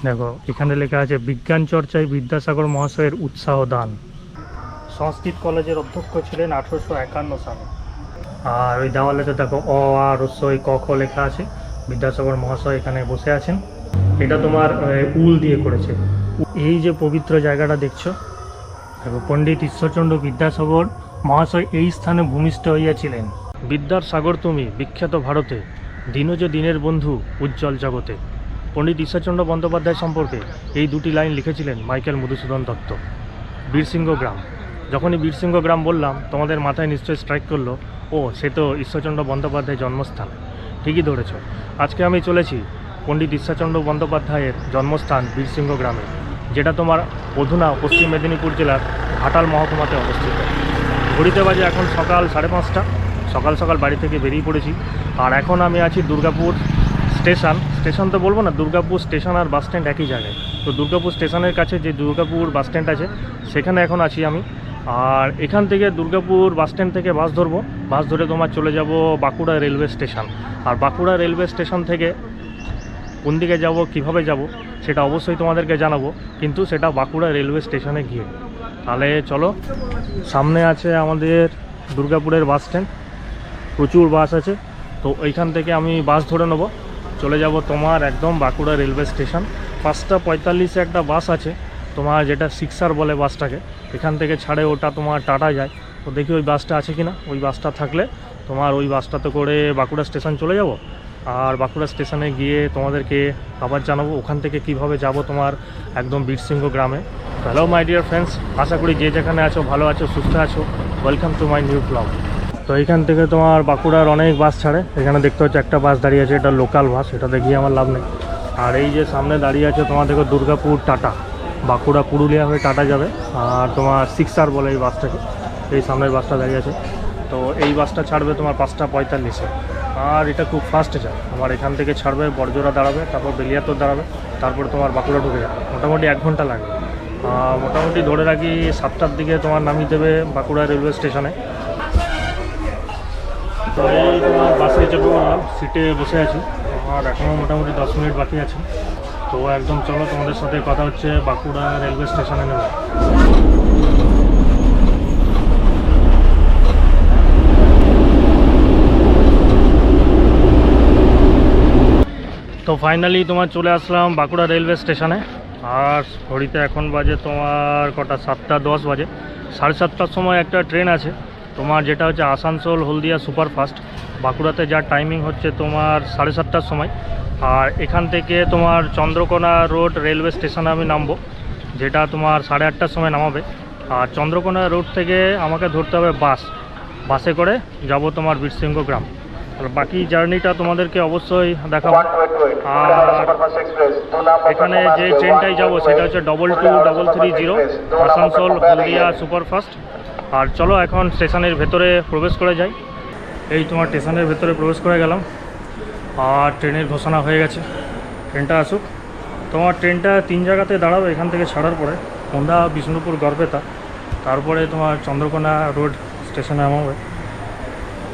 দেখো এখানে লেখা আছে বিজ্ঞান চর্চায় বিদ্যাসাগর মহাশয়ের উৎসাহ দান। সংস্কৃত কলেজের অধ্যক্ষ ছিলেন 1851 সালে। আর ওই দেওয়ালেতে দেখো অ আ রস্যই ক খ লেখা আছে। বিদ্যাসাগর মহাশয় এখানে বসে আছেন। এটা তোমার উল দিয়ে করেছে। এই যে পবিত্র জায়গাটা দেখছো, দেখো পণ্ডিত ঈশ্বরচন্দ্র বিদ্যাসাগর মহাশয় এই স্থানে ভূমিষ্ঠ হইয়াছিলেন। বিদ্যার সাগর তুমি বিখ্যাত ভারতে, দিনজ দিনের বন্ধু উজ্জ্বল জগতে। পণ্ডিত ঈশ্বরচন্দ্র বন্দ্যোপাধ্যায় সম্পর্কে এই দুটি লাইন লিখেছিলেন মাইকেল মধুসূদন দত্ত। বীরসিংহ গ্রাম, যখনই বীরসিংহ গ্রাম বললাম তোমাদের মাথায় নিশ্চয়ই স্ট্রাইক করলো, ও সে তো ঈশ্বরচন্দ্র বন্দ্যোপাধ্যায়ের জন্মস্থান। ঠিকই ধরেছ, আজকে আমি চলেছি পণ্ডিত ঈশ্বরচন্দ্র বন্দ্যোপাধ্যায়ের জন্মস্থান বীরসিংহ গ্রামে, যেটা তোমার অধুনা পশ্চিম মেদিনীপুর জেলার ঘাটাল মহকুমাতে অবস্থিত। ঘড়িতে বাজে এখন সকাল 5:30। সকাল সকাল বাড়ি থেকে বেরিয়ে পড়েছি। আর এখন আমি আছি দুর্গাপুর স্টেশন তো বলবো না, দুর্গাপুর স্টেশন আর বাস স্ট্যান্ড একই জায়গায়। তো দুর্গাপুর স্টেশনের কাছে যে দুর্গাপুর বাস স্ট্যান্ড আছে সেখানে এখন আছি আমি। আর এখান থেকে দুর্গাপুর বাস স্ট্যান্ড থেকে বাস ধরবো। বাস ধরে তোমার চলে যাব বাঁকুড়া রেলওয়ে স্টেশন। আর বাঁকুড়া রেলওয়ে স্টেশন থেকে কোন দিকে যাব, কীভাবে যাব, সেটা অবশ্যই তোমাদেরকে জানাবো, কিন্তু সেটা বাঁকুড়া রেলওয়ে স্টেশনে গিয়ে। তাহলে চলো, সামনে আছে আমাদের দুর্গাপুরের বাস স্ট্যান্ড, প্রচুর বাস আছে। তো এইখান থেকে আমি বাস ধরে নেবো, চলে যাব তোমার একদম বাঁকুড়া রেলওয়ে স্টেশন। 5:45 একটা বাস আছে তোমার, যেটা 6R বলে বাসটাকে। এখান থেকে ছাড়ে, ওটা তোমার টাটা যায়। তো দেখি ওই বাসটা আছে কিনা। ওই বাসটা থাকলে তোমার ওই বাসটাতে করে বাঁকুড়া স্টেশন চলে যাব। আর বাঁকুড়া স্টেশনে গিয়ে তোমাদেরকে আবার জানাবো ওখান থেকে কিভাবে যাব তোমার একদম বীরসিংহ গ্রামে। হ্যালো মাই ডিয়ার ফ্রেন্ডস, আশা করি যে যেখানে আছো ভালো আছো, সুস্থ আছো। Welcome to my new blog. তো এইখান থেকে তোমার বাঁকুড়ার অনেক বাস ছাড়ে। এখানে দেখতে হচ্ছে একটা বাস দাঁড়িয়ে আছে, এটা লোকাল বাস, এটা দেখিয়ে আমার লাভ নেই। আর এই যে সামনে দাঁড়িয়ে আছে তোমার দেখো দুর্গাপুর টাটা, বাঁকুড়া পুরুলিয়া হয়ে টাটা যাবে। আর তোমার 6R বলে এই বাসটাকে, এই সামনের বাসটা দাঁড়িয়ে আছে। তো এই বাসটা ছাড়বে তোমার 5:45-এ। আর এটা খুব ফাস্ট যায়। আমার এখান থেকে ছাড়বে, বড়জোড়া দাঁড়াবে, তারপর বেলিয়াতোর দাঁড়াবে, তারপর তোমার বাঁকুড়া ঢুকে যাবে। মোটামুটি 1 ঘন্টা লাগবে। মোটামুটি ধরে রাখি 7টার দিকে তোমার নামিয়ে দেবে বাঁকুড়া রেলওয়ে স্টেশনে। তো এই তোমার বাসে চেপে পড়লাম, সিটে বসে আছি। আর এখনও মোটামুটি 10 মিনিট বাকি আছে। তো একদম চলো, তোমাদের সাথে কথা হচ্ছে বাঁকুড়া রেলওয়ে স্টেশনে নেবে। তো ফাইনালি তোমার চলে আসলাম বাঁকুড়া রেলওয়ে স্টেশনে। আর ঘড়িতে এখন বাজে তোমার কটা, 7:10 বাজে। 7:30টার সময় একটা ট্রেন আছে তোমার, যেটা হচ্ছে আসানসোল হলদিয়া সুপারফাস্ট। বাঁকুড়াতে যার টাইমিং হচ্ছে তোমার 7:30টার সময়। আর এখান থেকে তোমার চন্দ্রকোনা রোড রেলওয়ে স্টেশনে আমি নামবো, যেটা তোমার 8:30টার সময় নামাবে। আর চন্দ্রকোনা রোড থেকে আমাকে ধরতে হবে বাসে করে যাব তোমার বীরসিংহ গ্রাম। আর বাকি জার্নিটা তোমাদেরকে অবশ্যই দেখাবো। আর এখানে যে ট্রেনটাই যাব সেটা হচ্ছে 22330 আসানসোল হলদিয়া সুপারফাস্ট। আর চলো এখন স্টেশনের ভেতরে প্রবেশ করে যাই। এই তোমার স্টেশনের ভেতরে প্রবেশ করে গেলাম। আর ট্রেনের ঘোষণা হয়ে গেছে, ট্রেনটা আসুক। তোমার ট্রেনটা 3 জায়গাতে দাঁড়াবে এখান থেকে ছাড়ার পরে, হোন্ডা, বিষ্ণুপুর, গড়বেতা। তারপরে তোমার চন্দ্রকোনা রোড স্টেশনে নামাবে।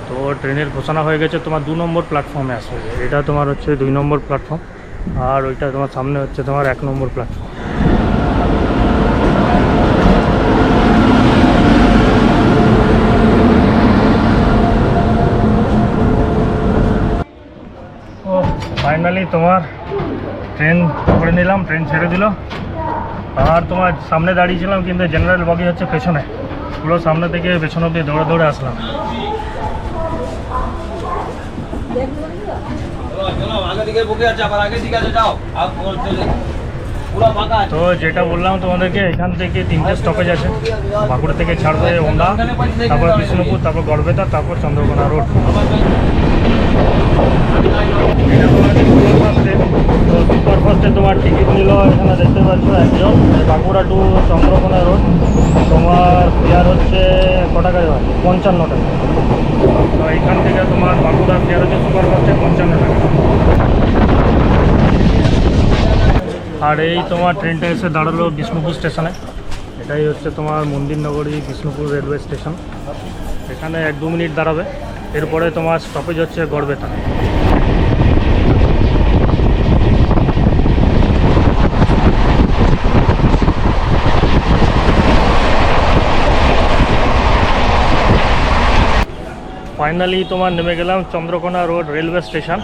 তো ট্রেনের ঘোষণা হয়ে গেছে, তোমার 2 নম্বর প্ল্যাটফর্মে আসবে। এটা তোমার হচ্ছে 2 নম্বর প্ল্যাটফর্ম। আর ওইটা তোমার সামনে হচ্ছে তোমার 1 নম্বর প্ল্যাটফর্ম। ও ফাইনালি তোমার ট্রেন করে নিলাম, ট্রেন ছেড়ে দিল। আর তোমার সামনে দাঁড়িয়েছিলাম, কিন্তু জেনারেল বগি হচ্ছে পেছনে, পুরো সামনে থেকে পেছন অব্দি দৌড়ে দৌড়ে আসলাম। তো যেটা বললাম তোমাদেরকে, এখান থেকে 3টে স্টপেজ আছে। বাঁকুড়া থেকে ছাড়বে হোন্ডা, তারপর বিষ্ণুপুর, তারপর গড়বেতা, তারপর চন্দ্রকোনা রোড। তো সুপারফাস্টে তোমার টিকিট নিল, এখানে দেখতে পাচ্ছ একজন। বাঁকুড়া টু চন্দ্রকোনা রোড তোমার ফেয়ার হচ্ছে ক টাকায় হয়, 55 টাকা। তো এখান থেকে তোমার বাঁকুড়া ফেয়ার হচ্ছে সুপারফাস্টে 55 টাকা। আর এই তোমার ট্রেনটা এসে দাঁড়ালো বিষ্ণুপুর স্টেশনে। এটাই হচ্ছে তোমার মন্দিরনগরী বিষ্ণুপুর রেলওয়ে স্টেশন। এখানে 1-2 মিনিট দাঁড়াবে। এরপরে তোমার স্টপেজ হচ্ছে গড়বেতা। ফাইনালি তোমার নেমে গেলাম চন্দ্রকোনা রোড রেলওয়ে স্টেশন।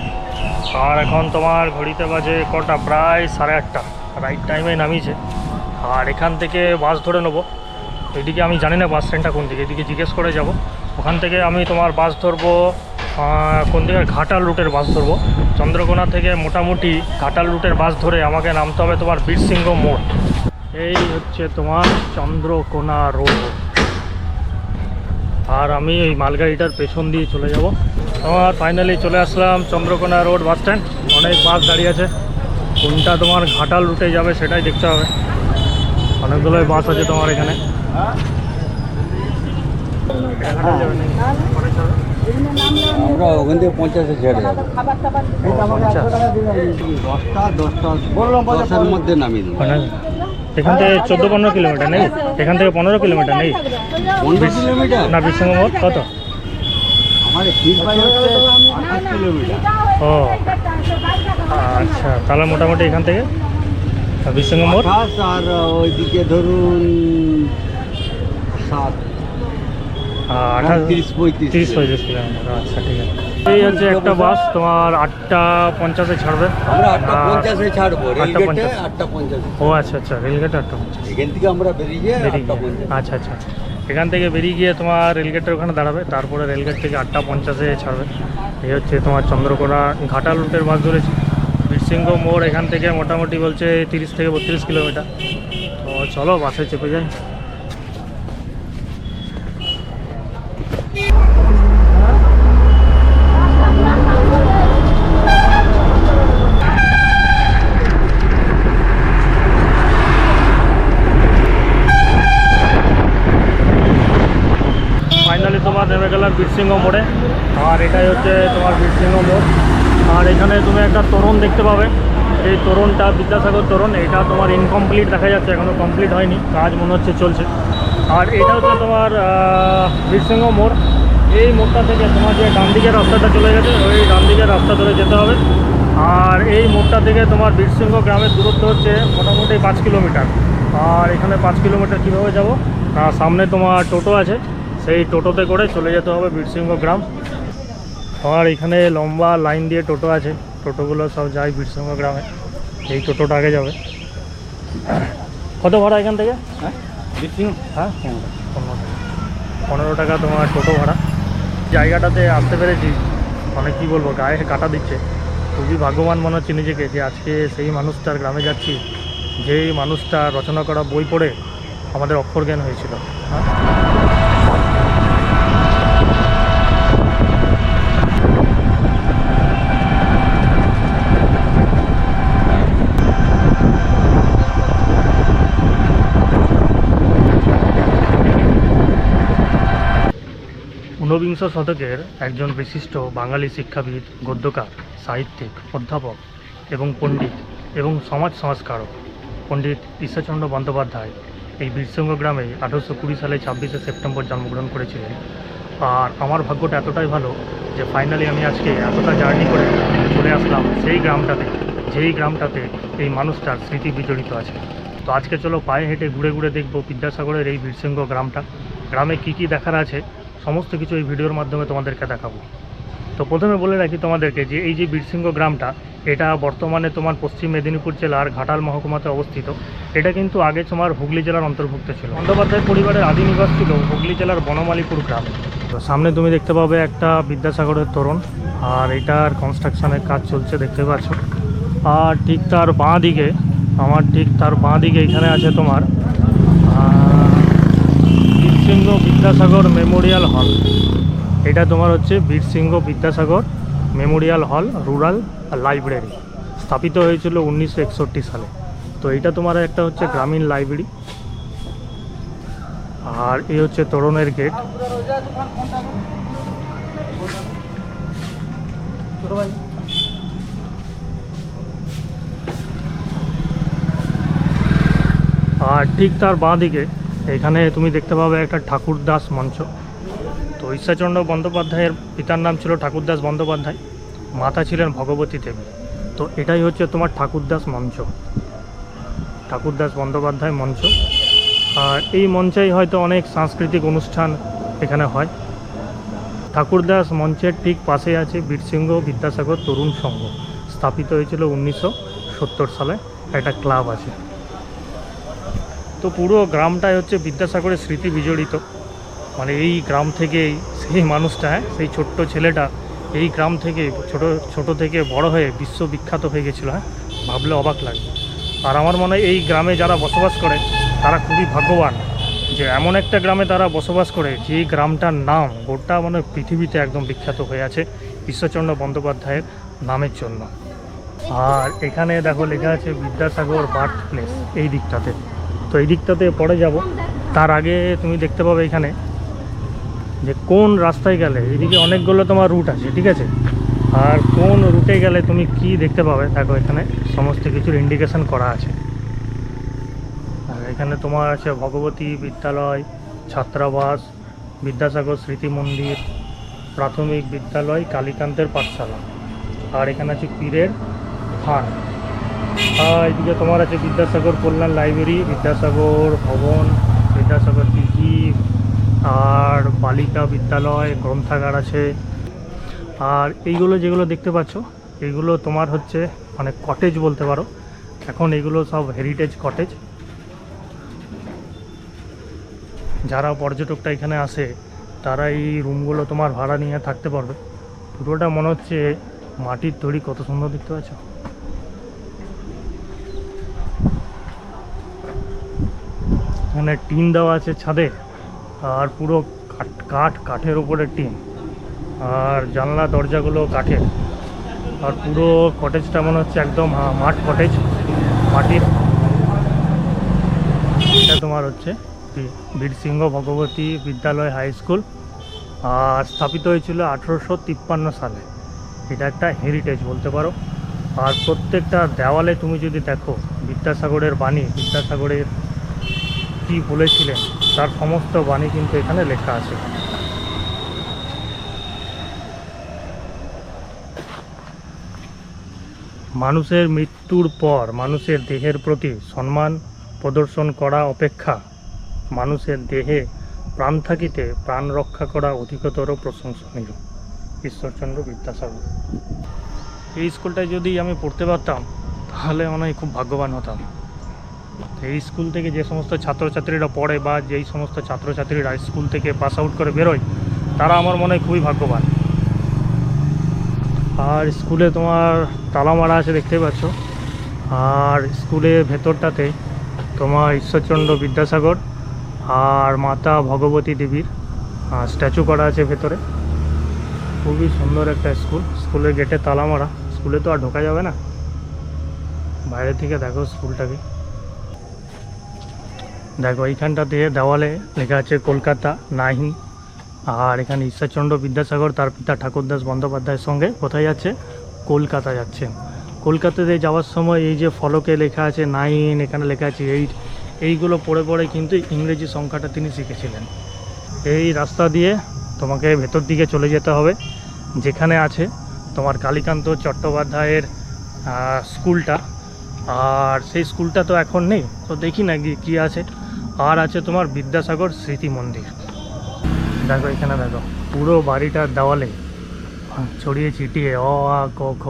আর এখন তোমার ঘড়িতে বাজে কটা, প্রায় 8:30, রাইট টাইমে নামিয়েছে। আর এখান থেকে বাস ধরে নেবো। এদিকে আমি জানি না বাস স্ট্যান্ডটা কোন দিকে, এদিকে জিজ্ঞেস করে যাব। ওখান থেকে আমি তোমার বাস ধরবো কোন দিকে, ঘাটাল রুটের বাস ধরবো। চন্দ্রকোনা থেকে মোটামুটি ঘাটাল রুটের বাস ধরে আমাকে নামতে হবে তোমার বীরসিংহ মোড়। এই হচ্ছে তোমার চন্দ্রকোনা রোড। আর আমি এই মালগাড়িটার পেছন দিয়ে চলে যাব। আমার ফাইনালি চলে আসলাম চন্দ্রকোনা রোড বাস স্ট্যান্ড। অনেক বাস দাঁড়িয়ে আছে, কোনটা তোমার ঘাটাল রুটে যাবে সেটাই দেখতে হবে। অনেকগুলোই বাস আছে তোমার এখানে। আমরা ওখান থেকে 50-এ ছেড়ে যাবো। 10টার মধ্যে নামিয়ে দেবো। এখান থেকে 14-15 কিলোমিটার নেই, এখান থেকে 15 কিলোমিটার নেই। 15 কিলোমিটার না, বীরসিংহ মোড় কত? আমার ঠিক ভাই হচ্ছে 28 কিলোমিটার। ও আচ্ছা, তাহলে মোটামুটি এখান থেকে বীরসিংহ মোড় 28, আর ওইদিকে ধরুন 7, 30-35 কিলোমিটার। আচ্ছা ঠিক আছে। এই হচ্ছে একটা বাস তোমার 8:50-এ ছাড়বে। আমরা 8:50-এ ছাড়বো, রেলগেটে 8:50। 8:50। ও আচ্ছা আচ্ছা, রেলগেটে 8:50 এখান থেকে আমরা বেরিয়ে গিয়ে বেরিয়ে গিয়ে 8:50। আচ্ছা আচ্ছা, এখান থেকে বেরিয়ে গিয়ে তোমার রেলগেটের ওখানে দাঁড়াবে, তারপরে রেলগেট থেকে 8:50-এ ছাড়বে। এই হচ্ছে তোমার চন্দ্রকোনা ঘাটাল রুটের বাস ধরেছি। বীরসিংহ মোড় এখান থেকে মোটামুটি বলছে 30 থেকে 32 কিলোমিটার। তো চলো বাসে চেপে যাই। ফাইনালি তোমার নেমে গেলাম বীরসিংহ মোড়ে। আর এটাই হচ্ছে তোমার বীরসিংহ মোড়। আর এখানে তুমি একটা তোরণ দেখতে পাবে। এই তোরণটা বিদ্যাসাগর তোরণ। এটা তোমার ইনকমপ্লিট দেখা যাচ্ছে, এখনও কমপ্লিট হয়নি, কাজ মনে হচ্ছে চলছে। আর এটা হচ্ছে তোমার বীরসিংহ মোড়। এই মোড়টা থেকে তোমার যে ডান দিকের রাস্তাটা চলে গেছে, ওই ডান দিকের রাস্তা ধরে যেতে হবে। আর এই মোড়টা থেকে তোমার বীরসিংহ গ্রামের দূরত্ব হচ্ছে মোটামুটি 5 কিলোমিটার। আর এখানে 5 কিলোমিটার কীভাবে যাবো, সামনে তোমার টোটো আছে, সেই টোটোতে করে চলে যেতে হবে বীরসিংহ গ্রাম। আর এখানে লম্বা লাইন দিয়ে টোটো আছে, টোটোগুলো সব যায় বীরসিংহ গ্রামে। এই টোটোটা আগে যাবে। কত ভাড়া এখান থেকে? হ্যাঁ, 15 টাকা তোমার টোটো ভাড়া। জায়গাটাতে আসতে পেরেছি, অনেক কী বলবো, গায়ে কাটা দিচ্ছে। খুবই ভাগ্যবান মনে হচ্ছে নিজেকে যে আজকে সেই মানুষটার গ্রামে যাচ্ছি, যেই মানুষটা রচনা করা বই পড়ে আমাদের অক্ষর জ্ঞান হয়েছিল। হ্যাঁ, ঊনবিংশ শতকের একজন বিশিষ্ট বাঙালি শিক্ষাবিদ, গদ্যকার, সাহিত্যিক, অধ্যাপক এবং পণ্ডিত এবং সমাজ সংস্কারক পণ্ডিত ঈশ্বরচন্দ্র বন্দ্যোপাধ্যায় এই বীরসিংহ গ্রামে 1820 সালে 26শে সেপ্টেম্বর জন্মগ্রহণ করেছিলেন। আর আমার ভাগ্যটা এতটাই ভালো যে ফাইনালি আমি আজকে এতটা জার্নি করে চলে আসলাম সেই গ্রামটাতে, যেই গ্রামটাতে এই মানুষটার স্মৃতি বিজড়িত আছে। তো আজকে চলো পায়ে হেঁটে ঘুরে ঘুরে দেখবো বিদ্যাসাগরের এই বীরসিংহ গ্রামটা। গ্রামে কী কী দেখার আছে সমস্ত কিছু এই ভিডিওর মাধ্যমে তোমাদেরকে দেখাবো। তো প্রথমে বলে রাখি তোমাদেরকে যে এই যে বীরসিংহ গ্রামটা, এটা বর্তমানে তোমার পশ্চিম মেদিনীপুর জেলার ঘাটাল মহকুমাতে অবস্থিত। এটা কিন্তু আগে তোমার হুগলি জেলার অন্তর্ভুক্ত ছিল। বন্দ্যোপাধ্যায় পরিবারের আদি নিবাস ছিল হুগলি জেলার বনমালীপুর গ্রামে। তো সামনে তুমি দেখতে পাবে একটা বিদ্যাসাগরের তোরণ, আর এটার কনস্ট্রাকশনের কাজ চলছে দেখতে পাচ্ছ। আর ঠিক তার বাঁ দিকে, এখানে আছে তোমার বীরসিংহ বিদ্যাসাগর মেমোরিয়াল হল। এটা তোমার হচ্ছে বীরসিংহ বিদ্যাসাগর মেমোরিয়াল হল রুরাল লাইব্রেরি, স্থাপিত হয়েছিল 1961 সালে। তো এটা তোমার একটা হচ্ছে গ্রামীণ লাইব্রেরি। আর এই হচ্ছে তোরণের গেট। আর ঠিক তার বাঁ দিকে এখানে তুমি দেখতে পাবে একটা ঠাকুরদাস মঞ্চ। তো ঈশ্বরচন্দ্র বন্দ্যোপাধ্যায়ের পিতার নাম ছিল ঠাকুরদাস বন্দ্যোপাধ্যায়, মাতা ছিলেন ভগবতী দেবী। তো এটাই হচ্ছে তোমার ঠাকুরদাস মঞ্চ, ঠাকুরদাস বন্দ্যোপাধ্যায় মঞ্চ। আর এই মঞ্চেই হয়তো অনেক সাংস্কৃতিক অনুষ্ঠান এখানে হয়। ঠাকুরদাস মঞ্চের ঠিক পাশে আছে বীরসিংহ বিদ্যাসাগর তরুণ সংঘ, স্থাপিত হয়েছিল 1970 সালে। একটা ক্লাব আছে। তো পুরো গ্রামটাই হচ্ছে বিদ্যাসাগরের স্মৃতি বিজড়িত। মানে এই গ্রাম থেকেই সেই মানুষটা, সেই ছোট্ট ছেলেটা এই গ্রাম থেকে ছোট থেকে বড় হয়ে বিশ্ববিখ্যাত হয়ে গেছিলো। ভাবলে অবাক লাগে। আর আমার মনে হয় এই গ্রামে যারা বসবাস করে তারা খুবই ভাগ্যবান যে এমন একটা গ্রামে তারা বসবাস করে যে গ্রামটার নাম গোটা মানে পৃথিবীতে একদম বিখ্যাত হয়ে আছে ঈশ্বরচন্দ্র বন্দ্যোপাধ্যায়ের নামের জন্য। আর এখানে দেখো লেখা আছে বিদ্যাসাগর বার্থ প্লেস এই দিকটাতে। তো এই দিকটাতে পরে যাব, তার আগে তুমি দেখতে পাবে এখানে যে কোন রাস্তায় গেলে, এদিকে অনেকগুলো তোমার রুট আছে, ঠিক আছে, আর কোন রুটে গেলে তুমি কি দেখতে পাবে দেখো এখানে সমস্ত কিছুর ইন্ডিকেশন করা আছে। আর এখানে তোমার আছে ভগবতী বিদ্যালয়, ছাত্রাবাস, বিদ্যাসাগর স্মৃতি মন্দির, প্রাথমিক বিদ্যালয়, কালীকান্তের পাঠশালা, আর এখানে আছে পীরের থান। আর এদিকে তোমার আছে বিদ্যাসাগর কল্যাণ লাইব্রেরি, বিদ্যাসাগর ভবন, বিদ্যাসাগর পিজি, আর বালিকা বিদ্যালয়, গ্রন্থাগার আছে। আর এইগুলো যেগুলো দেখতে পাচ্ছ এইগুলো তোমার হচ্ছে মানে কটেজ বলতে পারো। এখন এগুলো সব হেরিটেজ কটেজ। যারা পর্যটকটা এখানে আসে তারা এই রুমগুলো তোমার ভাড়া নিয়ে থাকতে পারবে। পুরোটা মনে হচ্ছে মাটির তৈরি, কত সুন্দর দেখতে পাচ্ছ। এখানে টিন দেওয়া আছে ছাদে, আর পুরো কাঠের উপরে টিন, আর জানলা দরজাগুলো কাঠের। আর পুরো কটেজটা মনে হচ্ছে একদম মাঠ কটেজ, মাটির। এটা তোমার হচ্ছে বীরসিংহ ভগবতী বিদ্যালয় হাই স্কুল, আর স্থাপিত হয়েছিল 1853 সালে। এটা একটা হেরিটেজ বলতে পারো। আর প্রত্যেকটা দেওয়ালে তুমি যদি দেখো বিদ্যাসাগরের বাণী, বিদ্যাসাগরের কী বলেছিলেন তার সমস্ত বাণী কিন্তু এখানে লেখা আছে। মানুষের মৃত্যুর পর মানুষের দেহের প্রতি সম্মান প্রদর্শন করা অপেক্ষা মানুষের দেহে প্রাণ থাকিতে প্রাণ রক্ষা করা অধিকতর প্রশংসনীয়। ঈশ্বরচন্দ্র বিদ্যাসাগর। এই স্কুলটায় যদি আমি পড়তে পারতাম তাহলে মনে হয় খুব ভাগ্যবান হতাম। এই স্কুল থেকে যে সমস্ত ছাত্রছাত্রীরা পড়ে বা যেই সমস্ত ছাত্রছাত্রীরা স্কুল থেকে পাস আউট করে বেরোয় তারা আমার মনে হয় খুবই ভাগ্যবান। আর স্কুলে তোমার তালা মারা আছে দেখতেই পাচ্ছ। আর স্কুলের ভেতরটাতে তোমার ঈশ্বরচন্দ্র বিদ্যাসাগর আর মাতা ভগবতী দেবীর স্ট্যাচু করা আছে ভেতরে। খুবই সুন্দর একটা স্কুল। স্কুলের গেটে তালা মারা, স্কুলে তো আর ঢোকা যাবে না। বাইরে থেকে দেখো স্কুলটাকে, দেখো এইখানটাতে দেওয়ালে লেখা আছে কলকাতা 9। আর এখানে ঈশ্বরচন্দ্র বিদ্যাসাগর তার পিতা ঠাকুরদাস বন্দ্যোপাধ্যায়ের সঙ্গে কোথায় যাচ্ছে, কলকাতা যাচ্ছেন। কলকাতাতে যাওয়ার সময় এই যে ফলকে লেখা আছে 9, এখানে লেখা আছে 8, এইগুলো পড়ে পড়ে কিন্তু ইংরেজি সংখ্যাটা তিনি শিখেছিলেন। এই রাস্তা দিয়ে তোমাকে ভেতর দিকে চলে যেতে হবে, যেখানে আছে তোমার কালীকান্ত চট্টোপাধ্যায়ের স্কুলটা। আর সেই স্কুলটা তো এখন নেই, তো দেখি না কি আছে। আর আছে তোমার বিদ্যাসাগর স্মৃতি মন্দির। দেখো এখানে দেখো পুরো বাড়িটার দেওয়ালে ছড়িয়ে ছিটিয়ে অ আ ক খ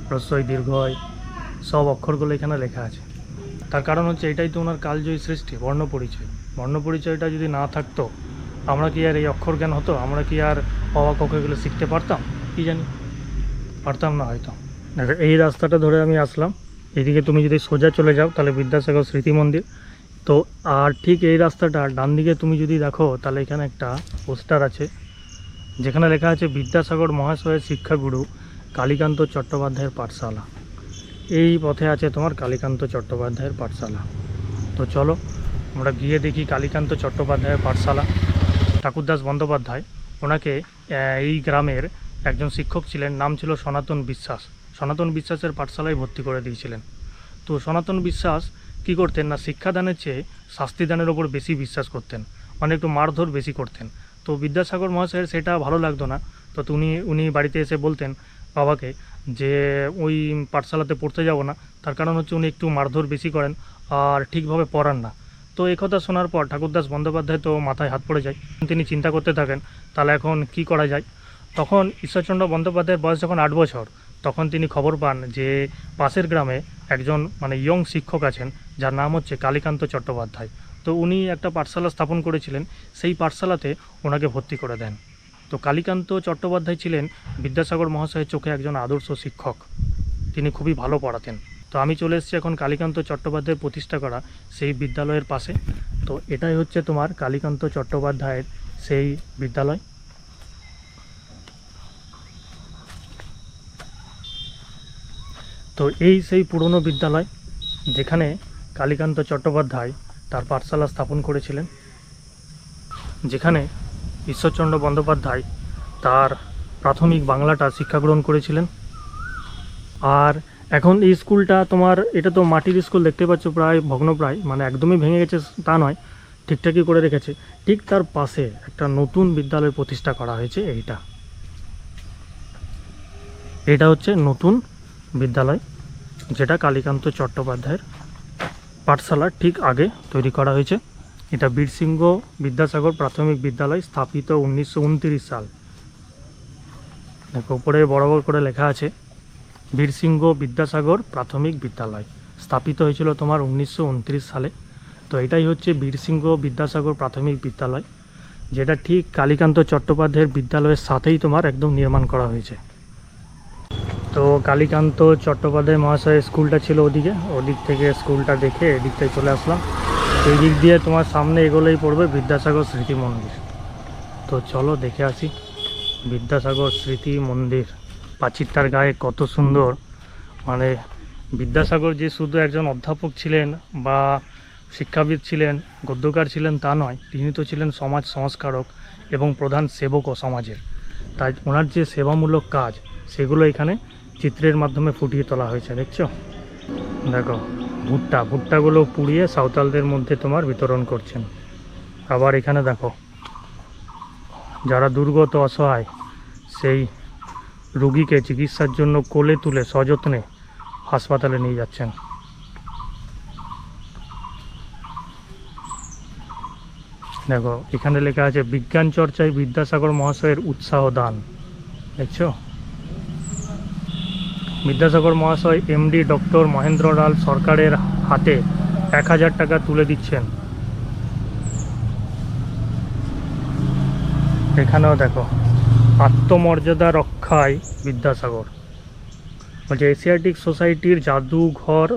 হ্রস্বই দীর্ঘই সব অক্ষরগুলো এখানে লেখা আছে। তার কারণ হচ্ছে এটাই তো ওনার কালজয়ী সৃষ্টি, বর্ণপরিচয়। বর্ণপরিচয়টা যদি না থাকতো আমরা কি আর এই অক্ষর জ্ঞান হতো? আমরা কি আর অ আ ক খ এগুলো শিখতে পারতাম? কি জানি, পারতাম না হয়তো। দেখো এই রাস্তাটা ধরে আমি আসলাম, এদিকে তুমি যদি সোজা চলে যাও তাহলে বিদ্যাসাগর স্মৃতি মন্দির। তো আর ঠিক এই রাস্তাটা ডান দিকে তুমি যদি দেখো তাহলে এখানে একটা পোস্টার আছে যেখানে লেখা আছে বিদ্যাসাগর মহাশয়ের শিক্ষাগুরু কালীকান্ত চট্টোপাধ্যায়ের পাঠশালা। এই পথে আছে তোমার কালীকান্ত চট্টোপাধ্যায়ের পাঠশালা। তো চলো আমরা গিয়ে দেখি কালীকান্ত চট্টোপাধ্যায়ের পাঠশালা। ঠাকুরদাস বন্দ্যোপাধ্যায় ওনাকে এই গ্রামের একজন শিক্ষক ছিলেন, নাম ছিল সনাতন বিশ্বাস। সনাতন বিশ্বাসের পাঠশালায় ভর্তি করে দিয়েছিলেন। তো সনাতন বিশ্বাস কী করতেন না, শিক্ষাদানের চেয়ে শাস্তিদানের ওপর বেশি বিশ্বাস করতেন, মানে একটু মারধর বেশি করতেন। তো বিদ্যাসাগর মহাশয়ের সেটা ভালো লাগতো না। তো উনি বাড়িতে এসে বলতেন বাবাকে যে ওই পাঠশালাতে পড়তে যাব না, তার কারণ হচ্ছে উনি একটু মারধর বেশি করেন আর ঠিকভাবে পড়ান না। তো এই কথা শোনার পর ঠাকুরদাস বন্দ্যোপাধ্যায় তো মাথায় হাত পড়ে যায়। তিনি চিন্তা করতে থাকেন তাহলে এখন কি করা যায়। তখন ঈশ্বরচন্দ্র বন্দ্যোপাধ্যায়ের বয়স যখন 8 বছর, তখন তিনি খবর পান যে পাশের গ্রামে একজন ইয়ং শিক্ষক আছেন যার নাম হচ্ছে কালীকান্ত চট্টোপাধ্যায়। তো উনি একটা পাঠশালা স্থাপন করেছিলেন, সেই পাঠশালাতে ওনাকে ভর্তি করে দেন। তো কালীকান্ত চট্টোপাধ্যায় ছিলেন বিদ্যাসাগর মহাশয়ের চোখে একজন আদর্শ শিক্ষক, তিনি খুবই ভালো পড়াতেন। তো আমি চলে এসেছি এখন কালীকান্ত চট্টোপাধ্যায়ের প্রতিষ্ঠা করা সেই বিদ্যালয়ের পাশে। তো এটাই হচ্ছে তোমার কালীকান্ত চট্টোপাধ্যায়ের সেই বিদ্যালয়। তো এই সেই পুরনো বিদ্যালয় যেখানে কালীকান্ত চট্টোপাধ্যায় তার পাঠশালা স্থাপন করেছিলেন, যেখানে ঈশ্বরচন্দ্র বন্দ্যোপাধ্যায় তার প্রাথমিক বাংলাটা শিক্ষা গ্রহণ করেছিলেন। আর এখন এই স্কুলটা তোমার, এটা তো মাটির স্কুল দেখতে পাচ্ছ, প্রায় ভগ্নপ্রায়, একদমই ভেঙে গেছে তা নয়, ঠিকঠাকই করে রেখেছে। ঠিক তার পাশে একটা নতুন বিদ্যালয় প্রতিষ্ঠা করা হয়েছে। এটা হচ্ছে নতুন বিদ্যালয়, যেটা কালীকান্ত চট্টোপাধ্যায়ের পাঠশালার ঠিক আগে তৈরি করা হয়েছে। এটা বীরসিংহ বিদ্যাসাগর প্রাথমিক বিদ্যালয়, স্থাপিত 1929 সাল। দেখো উপরে বড় বড় করে লেখা আছে বীরসিংহ বিদ্যাসাগর প্রাথমিক বিদ্যালয়, স্থাপিত হয়েছিল তোমার 1929 সালে। তো এটাই হচ্ছে বীরসিংহ বিদ্যাসাগর প্রাথমিক বিদ্যালয়, যেটা ঠিক কালীকান্ত চট্টোপাধ্যায়ের বিদ্যালয়ের সাথেই তোমার একদম নির্মাণ করা হয়েছে। তো কালীকান্ত চট্টোপাধ্যায় মহাশয়ের স্কুলটা ছিল ওদিক থেকে স্কুলটা দেখে এদিকটায় চলে আসলাম। এই দিক দিয়ে তোমার সামনে এগোলেই পড়বে বিদ্যাসাগর স্মৃতি মন্দির। তো চলো দেখে আসি বিদ্যাসাগর স্মৃতি মন্দির। প্রাচীরটার গায়ে কত সুন্দর, বিদ্যাসাগর যে শুধু একজন অধ্যাপক ছিলেন বা শিক্ষাবিদ ছিলেন, গদ্যকার ছিলেন তা নয়, তিনি তো ছিলেন সমাজ সংস্কারক এবং প্রধান সেবকও সমাজের। তাই ওনার যে সেবামূলক কাজ সেগুলো এখানে চিত্রের মাধ্যমে ফুটিয়ে তোলা হয়েছে। দেখছো, দেখো ভুট্টাগুলো পুড়িয়ে সাঁওতালদের মধ্যে তোমার বিতরণ করছেন। আবার এখানে দেখো যারা দুর্গত অসহায় সেই রোগীকে চিকিৎসার জন্য কোলে তুলে সযত্নে হাসপাতালে নিয়ে যাচ্ছেন। দেখো এখানে লেখা আছে বিজ্ঞান চর্চায় বিদ্যাসাগর মহাশয়ের উৎসাহ দান। দেখছো, বিদ্যাসাগর মহাশয় এমডি ডক্টর মহেন্দ্র লাল সরকারের হাতে 1000 টাকা তুলে দিচ্ছেন। এখানেও দেখো আত্মমর্যাদা রক্ষায় বিদ্যাসাগর বলছে এশিয়াটিক সোসাইটির জাদুঘর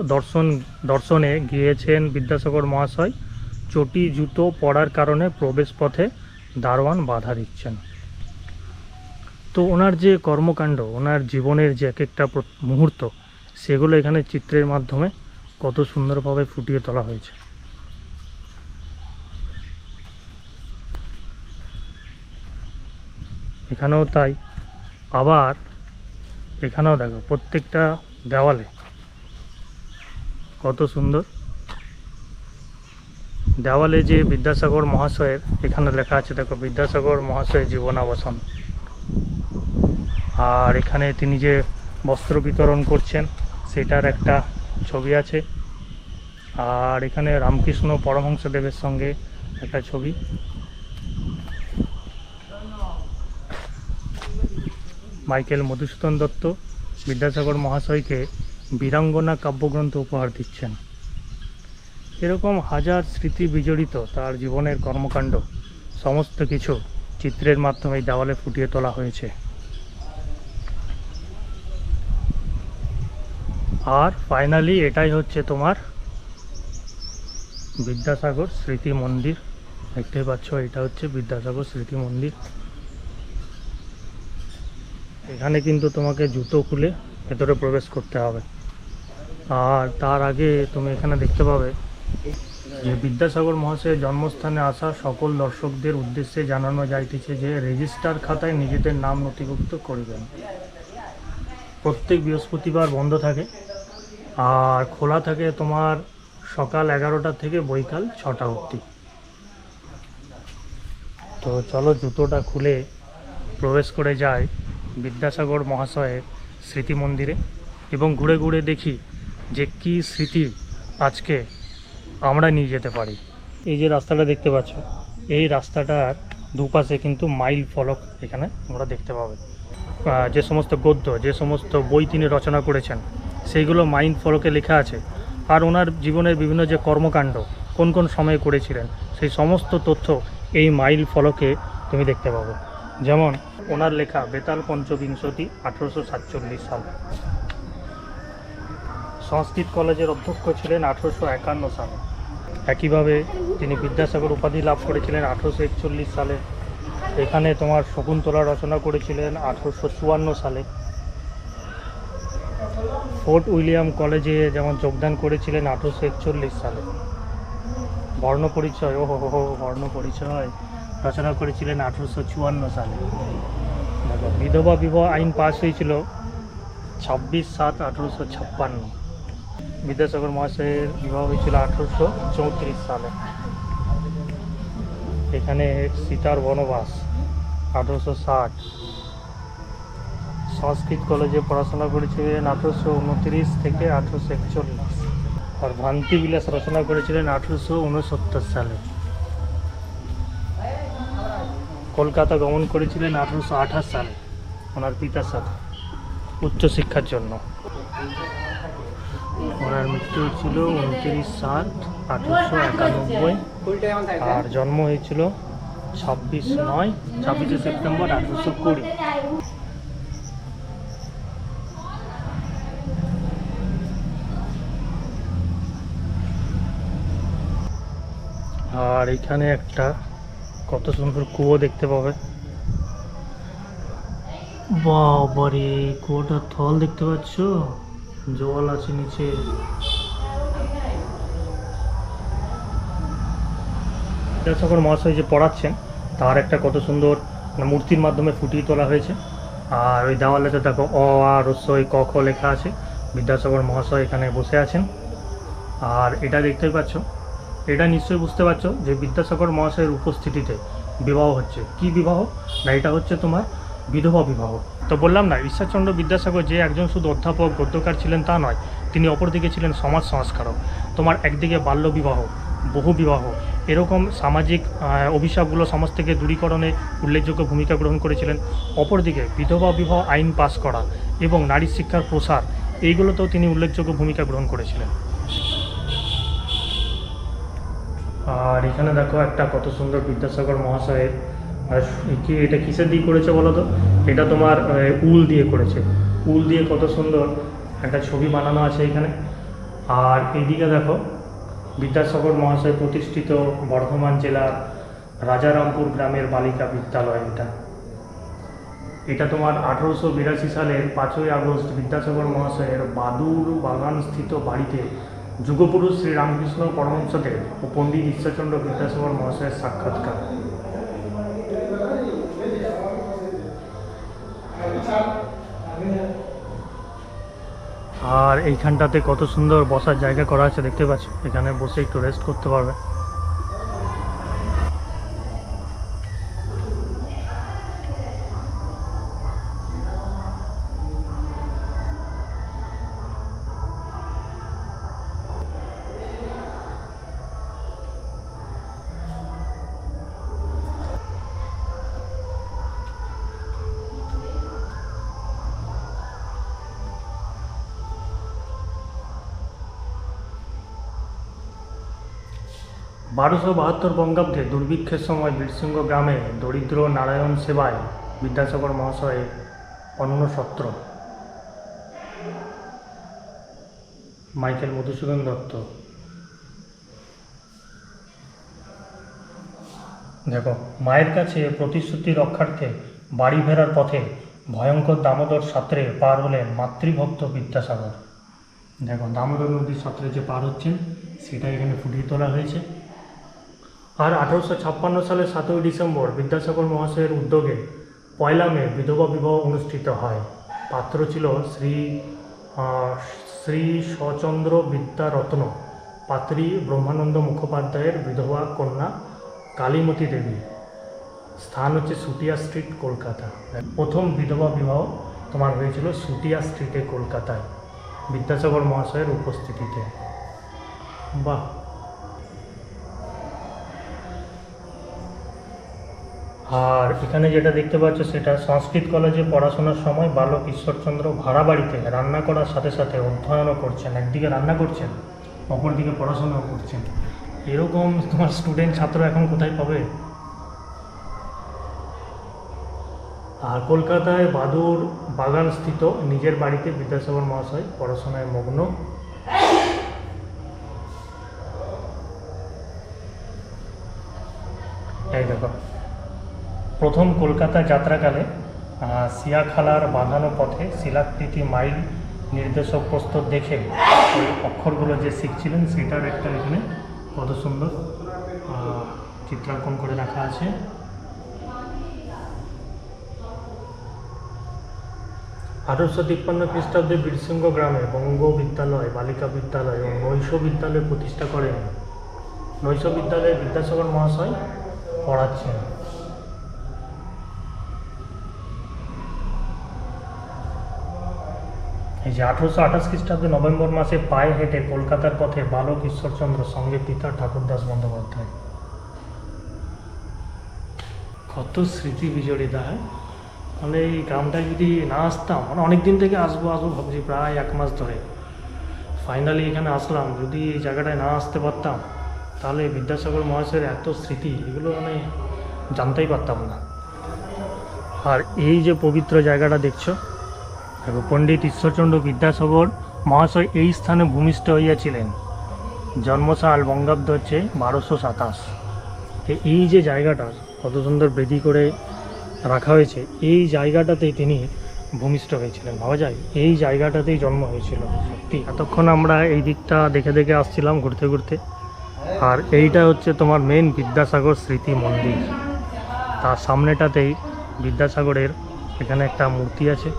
দর্শনে গিয়েছেন বিদ্যাসাগর মহাশয়, চটি জুতো পরার কারণে প্রবেশপথে দারোয়ান বাধা দিচ্ছেন। তো ওনার যে কর্মকাণ্ড, ওনার জীবনের যে এক একটা মুহূর্ত, সেগুলো এখানে চিত্রের মাধ্যমে কত সুন্দরভাবে ফুটিয়ে তোলা হয়েছে। এখানেও তাই। আবার এখানেও দেখো প্রত্যেকটা দেওয়ালে কত সুন্দর, দেওয়ালে যে বিদ্যাসাগর মহাশয়ের এখানে লেখা আছে, দেখো বিদ্যাসাগর মহাশয়ের জীবনাবসান। আর এখানে তিনি যে বস্ত্র বিতরণ করছেন সেটার একটা ছবি আছে। আর এখানে রামকৃষ্ণ পরমহংসদেবের সঙ্গে একটা ছবি। মাইকেল মধুসূদন দত্ত বিদ্যাসাগর মহাশয়কে বীরাঙ্গনা কাব্যগ্রন্থ উপহার দিচ্ছেন। এরকম হাজার স্মৃতি বিজড়িত তার জীবনের কর্মকাণ্ড সমস্ত কিছু চিত্রের মাধ্যমে দেওয়ালে ফুটিয়ে তোলা হয়েছে। আর ফাইনালি এটাই হচ্ছে তোমার বিদ্যাসাগর স্মৃতি মন্দির। দেখতে পাচ্ছ, এটা হচ্ছে বিদ্যাসাগর স্মৃতি মন্দির। এখানে কিন্তু তোমাকে জুতো খুলে ভেতরে প্রবেশ করতে হবে। আর তার আগে তুমি এখানে দেখতে পাবে যে বিদ্যাসাগর মহাশয়ের জন্মস্থানে আসা সকল দর্শকদের উদ্দেশ্যে জানানো যাইতেছে যে রেজিস্টার খাতায় নিজেদের নাম নথিভুক্ত করিবেন। প্রত্যেক বৃহস্পতিবার বন্ধ থাকে আর খোলা থাকে তোমার সকাল 11টা থেকে বৈকাল 6টা অবধি। তো চলো জুতোটা খুলে প্রবেশ করে যায় বিদ্যাসাগর মহাশয়ের স্মৃতি মন্দিরে এবং ঘুরে ঘুরে দেখি যে কী স্মৃতি আজকে আমরা নিয়ে যেতে পারি। এই যে রাস্তাটা দেখতে পাচ্ছ, এই রাস্তাটার দুপাশে কিন্তু মাইল ফলক এখানে তোমরা দেখতে পাবে। যে সমস্ত গদ্য, যে সমস্ত বই তিনি রচনা করেছেন সেইগুলো মাইল ফলকে লেখা আছে। আর ওনার জীবনের বিভিন্ন যে কর্মকাণ্ড কোন কোন সময়ে করেছিলেন সেই সমস্ত তথ্য এই মাইল ফলকে তুমি দেখতে পাবে। যেমন ওনার লেখা বেতাল পঞ্চবিংশতি 1847 সাল। সংস্কৃত কলেজের অধ্যক্ষ ছিলেন 1851 সালে। একইভাবে তিনি বিদ্যাসাগর উপাধি লাভ করেছিলেন 1841 সালে। এখানে তোমার শকুন্তলা রচনা করেছিলেন 1854 সালে। ফোর্ট উইলিয়াম কলেজে যেমন যোগদান করেছিলেন 1841 সালে। বর্ণপরিচয় বর্ণপরিচয় রচনা করেছিলেন 1854 সালে। দেখো, বিধবা বিবাহ আইন পাস হয়েছিল 26/7/1856। বিদ্যাসাগর মহাশয়ের বিবাহ হয়েছিল 1834 সালে। এখানে সীতার বনবাস 1860। সংস্কৃত কলেজে পড়াশোনা করেছিলেন 1829 থেকে 1841। আর ভ্রান্তি বিলাস রচনা করেছিলেন 1869 সালে। কলকাতা গমন করেছিলেন 1828 সালে ওনার পিতার সাথে উচ্চশিক্ষার জন্য। ওনার মৃত্যু হয়েছিল 29/7/1891 আর জন্ম হয়েছিল 26শে সেপ্টেম্বর 1820। আর এখানে একটা কত সুন্দর কুয়ো দেখতে পাবে। বাবারে, কুয়োটার থল দেখতে পাচ্ছ, জল আছে নিচে। বিদ্যাসাগর মহাশয় যে পড়াচ্ছেন তার একটা কত সুন্দর মূর্তির মাধ্যমে ফুটিয়ে তোলা হয়েছে। আর ওই দেওয়ালেতে দেখো অ আ রস্যই ক খ লেখা আছে। বিদ্যাসাগর মহাশয় এখানে বসে আছেন। আর এটা দেখতেই পাচ্ছ, এটা নিশ্চয়ই বুঝতে পারছো যে বিদ্যাসাগর মহাশয়ের উপস্থিতিতে বিবাহ হচ্ছে। কি বিবাহ না, এটা হচ্ছে তোমার বিধবা বিবাহ। তো বললাম না, ঈশ্বরচন্দ্র বিদ্যাসাগর যে একজন শুধু অধ্যাপক গদ্যকার ছিলেন তা নয়, তিনি অপরদিকে ছিলেন সমাজ সংস্কারক। তোমার একদিকে বাল্য বিবাহ, বহু বিবাহ, এরকম সামাজিক অভিশাপগুলো সমাজ থেকে দূরীকরণে উল্লেখযোগ্য ভূমিকা গ্রহণ করেছিলেন। অপরদিকে বিধবা বিবাহ আইন পাস করা এবং নারী শিক্ষার প্রসার, এইগুলোতেও তিনি উল্লেখযোগ্য ভূমিকা গ্রহণ করেছিলেন। আর এখানে দেখো একটা কত সুন্দর বিদ্যাসাগর মহাশয়ের, কি এটা কিসের দিয়ে করেছে বলো তো? এটা তোমার উল দিয়ে করেছে। উল দিয়ে কত সুন্দর একটা ছবি বানানো আছে এখানে। আর এইদিকে দেখো বিদ্যাসাগর মহাশয় প্রতিষ্ঠিত বর্ধমান জেলার রাজারামপুর গ্রামের বালিকা বিদ্যালয়। এটা তোমার 1882 সালের 5ই আগস্ট বিদ্যাসাগর মহাশয়ের বাদুর বাগানস্থিত বাড়িতে যুগপুরুষ শ্রী রামকৃষ্ণ পরমহংসদেব ও পণ্ডিত ঈশ্বরচন্দ্র বিদ্যাসাগর মহাশয়ের সাক্ষাৎকার। আর এইখানটাতে কত সুন্দর বসার জায়গা করা আছে দেখতে পাচ্ছ, এখানে বসে একটু রেস্ট করতে পারবে। বারোশো 72 বঙ্গাব্দে দুর্ভিক্ষের সময় বীরসিংহ গ্রামে দরিদ্র নারায়ণ সেবায় বিদ্যাসাগর মহাশয় অন্নসত্র। মাইকেল মধুসূদন দত্ত। দেখো, মায়ের কাছে প্রতিশ্রুতি রক্ষার্থে বাড়ি ফেরার পথে ভয়ঙ্কর দামোদর সাঁতরে পার হলেন মাতৃভক্ত বিদ্যাসাগর। দেখো, দামোদর নদীর সাঁতরে যে পার হচ্ছেন সেটা এখানে ফুটিয়ে তোলা হয়েছে। আর 1856 সালের 7ই ডিসেম্বর বিদ্যাসাগর মহাশয়ের উদ্যোগে 1 মে বিধবা বিবাহ অনুষ্ঠিত হয়। পাত্র ছিল শ্রী শচন্দ্র বিদ্যারত্ন, পাত্রী ব্রহ্মানন্দ মুখোপাধ্যায়ের বিধবা কন্যা কালীমতী দেবী। স্থান হচ্ছে সুটিয়া স্ট্রিট, কলকাতা। প্রথম বিধবা বিবাহ তোমার হয়েছিল সুটিয়া স্ট্রিটে, কলকাতায়, বিদ্যাসাগর মহাশয়ের উপস্থিতিতে। বাহ। আর এখানে যেটা দেখতে পাচ্ছ সেটা সংস্কৃত কলেজে পড়াশোনার সময় বালক ঈশ্বরচন্দ্র ভাড়া বাড়িতে রান্না করার সাথে সাথে অধ্যয়নও করছেন, একদিকে রান্না করছেন অপরদিকে পড়াশোনাও করছেন। এরকম তোমার স্টুডেন্ট ছাত্র এখন কোথায় পাবে? আর কলকাতায় বাদুর বাগান স্থিত নিজের বাড়িতে বিদ্যাসাগর মহাশয় পড়াশোনায় মগ্ন। এই দেখো, প্রথম কলকাতা যাত্রাকালে সিয়াখালার বাঁধানো পথে শিলাকৃতি মাইল নির্দেশক প্রস্তর দেখে ওই অক্ষরগুলো যে শিখছিলেন সেটার একটা এখানে কত সুন্দর চিত্রাঙ্কন করে রাখা আছে। 1853 খ্রিস্টাব্দে বীরসিংহ গ্রামে বঙ্গ বিদ্যালয়, বালিকা বিদ্যালয় ও নৈশ বিদ্যালয় প্রতিষ্ঠা করেন। নৈশ বিদ্যালয়ে বিদ্যাসাগর মহাশয় পড়াচ্ছেন। এই যে 1828 খ্রিস্টাব্দে নভেম্বর মাসে পায়ে হেঁটে কলকাতার পথে বালক ঈশ্বরচন্দ্র সঙ্গে পিতা ঠাকুরদাস বন্দ্যোপাধ্যায়। কত স্মৃতি বিজড়িত, হ্যাঁ। তাহলে এই গ্রামটায় যদি না আসতাম, মানে অনেক দিন থেকে আসবো ভাবছি, প্রায় 1 মাস ধরে। ফাইনালি এখানে আসলাম, যদি এই জায়গাটায় না আসতে পারতাম তাহলে বিদ্যাসাগর মহাশয়ের এত স্মৃতি এগুলো মানে জানতেই পারতাম না। আর এই যে পবিত্র জায়গাটা দেখছো, দেখো, পণ্ডিত ঈশ্বরচন্দ্র বিদ্যাসাগর মহাশয় এই স্থানে ভূমিষ্ঠ হইয়াছিলেন। জন্মসাল বঙ্গাব্দ হচ্ছে 1227। এই যে জায়গাটা কত সুন্দর বেদি করে রাখা হয়েছে, এই জায়গাটাতেই তিনি ভূমিষ্ঠ হয়েছিলেন। ভাবা যায় এই জায়গাটাতেই জন্ম হয়েছিল। সত্যি এতক্ষণ আমরা এই দিকটা দেখে দেখে আসছিলাম ঘুরতে ঘুরতে, আর এইটা হচ্ছে তোমার মেন বিদ্যাসাগর স্মৃতি মন্দির। তার সামনেটাতেই বিদ্যাসাগরের এখানে একটা মূর্তি আছে।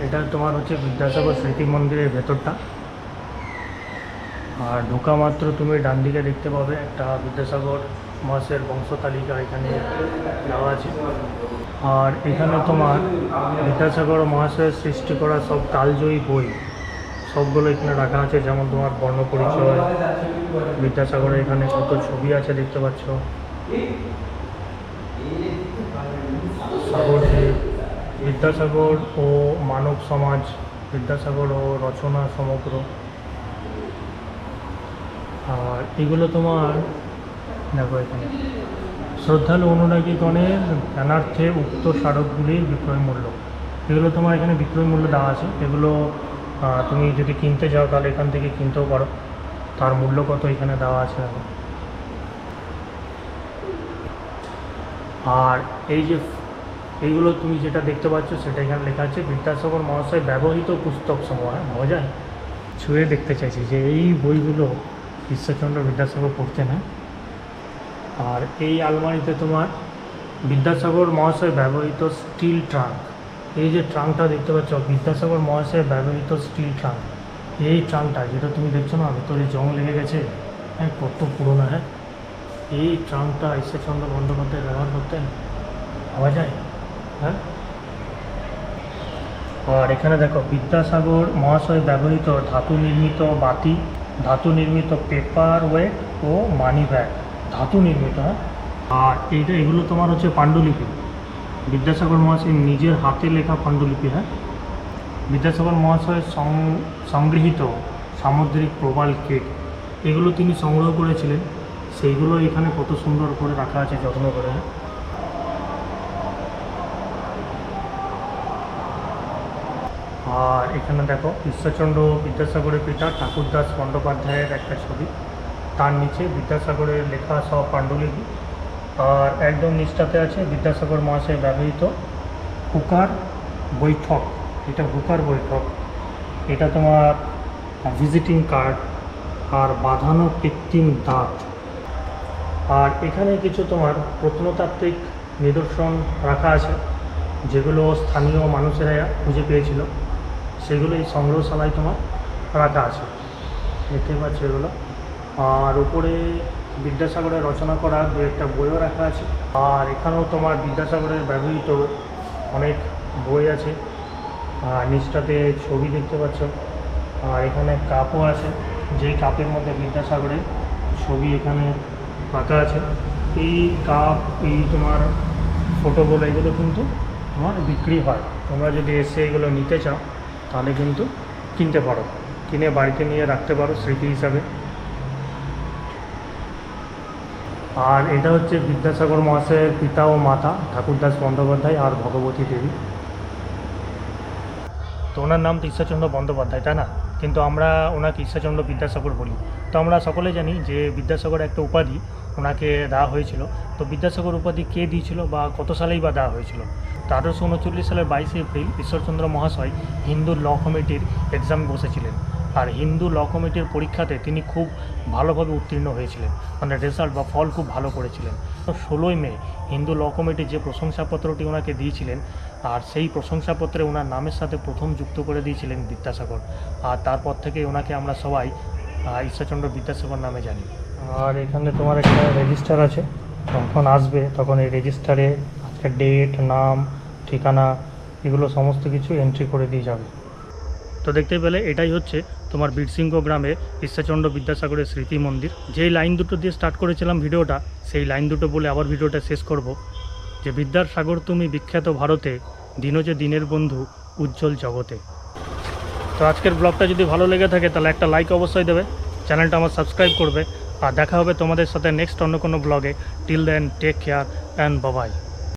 এটা তোমার হচ্ছে বিদ্যাসাগর স্মৃতি মন্দিরের ভেতরটা। আর ঢোকা মাত্র তুমি ডান দিকে দেখতে পাবে একটা বিদ্যাসাগর মহাশয়ের বংশ তালিকা এখানে দেওয়া আছে। আর এখানে তোমার বিদ্যাসাগর মহাশয়ের সৃষ্টি করা সব কালজয়ী বই সবগুলো এখানে রাখা আছে। যেমন তোমার বর্ণপরিচয়, বিদ্যাসাগরের এখানে কত ছবি আছে দেখতে পাচ্ছ, সাগরদ্বীপ, বিদ্যাসাগর ও মানব সমাজ, বিদ্যাসাগর ও রচনা সমগ্র। আর এগুলো তোমার দেখো এখানে শ্রদ্ধালু অনুরাগীগণের জ্ঞানার্থে উক্ত স্মারকগুলির বিক্রয় মূল্য, এগুলো তোমার এখানে বিক্রয় মূল্য দেওয়া আছে। এগুলো তুমি যদি কিনতে যাও তাহলে এখান থেকে কিনতেও পারো, তার মূল্য কত এখানে দেওয়া আছে। আর এই যে এইগুলো তুমি যেটা দেখতে পাচ্ছ সেটা এখানে লেখা আছে বিদ্যাসাগর মহাশয় ব্যবহৃত পুস্তক সমূহ। ভাবা যায়, ছুঁয়ে দেখতে চাইছি যে এই বইগুলো ঈশ্বরচন্দ্র বিদ্যাসাগর পড়তেন। হ্যাঁ। আর এই আলমারিতে তোমার বিদ্যাসাগর মহাশয় ব্যবহৃত স্টিল ট্রাঙ্ক, এই যে ট্রাঙ্কটা দেখতে পাচ্ছ বিদ্যাসাগর মহাশয় ব্যবহৃত স্টিল ট্রাঙ্ক, এই ট্রাঙ্কটা যেটা তুমি দেখছো না ভেতরে জং লেগে গেছে, হ্যাঁ, কত পুরোনো। হ্যাঁ, এই ট্রাঙ্কটা ঈশ্বরচন্দ্র বন্দ্যোপাধ্যায় ব্যবহার করতেন, পাওয়া যায়। হ্যাঁ। আর এখানে দেখো বিদ্যাসাগর মহাশয় ব্যবহৃত ধাতু নির্মিত বাতি, ধাতু নির্মিত পেপার ওয়েট ও মানি ব্যাগ, ধাতু নির্মিত। হ্যাঁ। আর এগুলো তোমার হচ্ছে পাণ্ডুলিপি, বিদ্যাসাগর মহাশয় নিজের হাতে লেখা পাণ্ডুলিপি। হ্যাঁ। বিদ্যাসাগর মহাশয় সংগৃহীত সামুদ্রিক প্রবাল কেট, এগুলো তিনি সংগ্রহ করেছিলেন, সেইগুলো এখানে কত সুন্দর করে রাখা আছে যত্ন করে। আর এখানে দেখো ঈশ্বরচন্দ্র বিদ্যাসাগরের পিতা ঠাকুরদাস বন্দ্যোপাধ্যায়ের একটা ছবি, তার নিচে বিদ্যাসাগরের লেখা সব পাণ্ডুলিপি। আর একদম নিচটাতে আছে বিদ্যাসাগর মহাশয় ব্যবহৃত হুকার বৈঠক, এটা হুকার বৈঠক, এটা তোমার ভিজিটিং কার্ড আর বাঁধানো কৃত্রিম দাঁত। আর এখানে কিছু তোমার প্রত্নতাত্ত্বিক নিদর্শন রাখা আছে যেগুলো স্থানীয় মানুষেরা খুঁজে পেয়েছিল, সেগুলো এই সংগ্রহশালায় তোমার রাখা আছে, দেখতে পাচ্ছ এগুলো। আর উপরে বিদ্যাসাগরের রচনা করা দু একটা বইও রাখা আছে। আর এখানেও তোমার বিদ্যাসাগরের ব্যবহৃত অনেক বই আছে। আর নিচটাতে ছবি দেখতে পাচ্ছ। আর এখানে কাপও আছে যে কাপের মধ্যে বিদ্যাসাগরের ছবি এখানে রাখা আছে, এই কাপ, এই তোমার ফটোগুলো, এগুলো কিন্তু তোমার বিক্রি হয়। তোমরা যদি এসে এগুলো নিতে চাও তাহলে কিন্তু কিনতে পারো, কিনে বাড়িতে নিয়ে রাখতে পারো স্মৃতি হিসাবে। আর এটা হচ্ছে বিদ্যাসাগর মহাশয়ের পিতা ও মাতা ঠাকুরদাস বন্দ্যোপাধ্যায় আর ভগবতী দেবী। তো ওনার নাম তো ঈশ্বরচন্দ্র বন্দ্যোপাধ্যায়, তাই না? কিন্তু আমরা ওনাকে ঈশ্বরচন্দ্র বিদ্যাসাগর বলি। তো আমরা সকলে জানি যে বিদ্যাসাগর একটা উপাধি ওনাকে দেওয়া হয়েছিল। তো বিদ্যাসাগর উপাধি কে দিয়েছিল বা কত সালেই বা দেওয়া হয়েছিল? তো 1839 সালের 22 এপ্রিল ঈশ্বরচন্দ্র মহাশয় হিন্দু ল কমিটির এক্সাম বসেছিলেন। আর হিন্দু ল কমিটির পরীক্ষাতে তিনি খুব ভালোভাবে উত্তীর্ণ হয়েছিলেন, মানে রেজাল্ট বা ফল খুব ভালো করেছিলেন। তো 16ই মে হিন্দু ল কমিটি যে প্রশংসাপত্রটি ওনাকে দিয়েছিলেন, আর সেই প্রশংসাপত্রে ওনার নামের সাথে প্রথম যুক্ত করে দিয়েছিলেন বিদ্যাসাগর। আর তারপর থেকে ওনাকে আমরা সবাই ঈশ্বরচন্দ্র বিদ্যাসাগর নামে জানি। আর এখানে তোমার একটা রেজিস্টার আছে, যখন আসবে তখন এই রেজিস্টারে আজকের ডেট, নাম, ঠিকানা এগুলো সমস্ত কিছু এন্ট্রি করে দিয়ে যাবে। তো দেখতে পেলে এটাই হচ্ছে তোমার বীরসিংহ গ্রামে ঈশ্বরচন্দ্র বিদ্যাসাগরের স্মৃতি মন্দির। যেই লাইন দুটো দিয়ে স্টার্ট করেছিলাম ভিডিওটা, সেই লাইন দুটো বলে আবার ভিডিওটা শেষ করব, যে বিদ্যার সাগর তুমি বিখ্যাত ভারতে, দিনও যে দিনের বন্ধু উজ্জ্বল জগতে। তো আজকের ব্লগটা যদি ভালো লেগে থাকে তাহলে একটা লাইক অবশ্যই দেবে, চ্যানেলটা আমার সাবস্ক্রাইব করবে, আর দেখা হবে তোমাদের সাথে নেক্সট অন্য কোনো ব্লগে। Till then take care and বাবাই।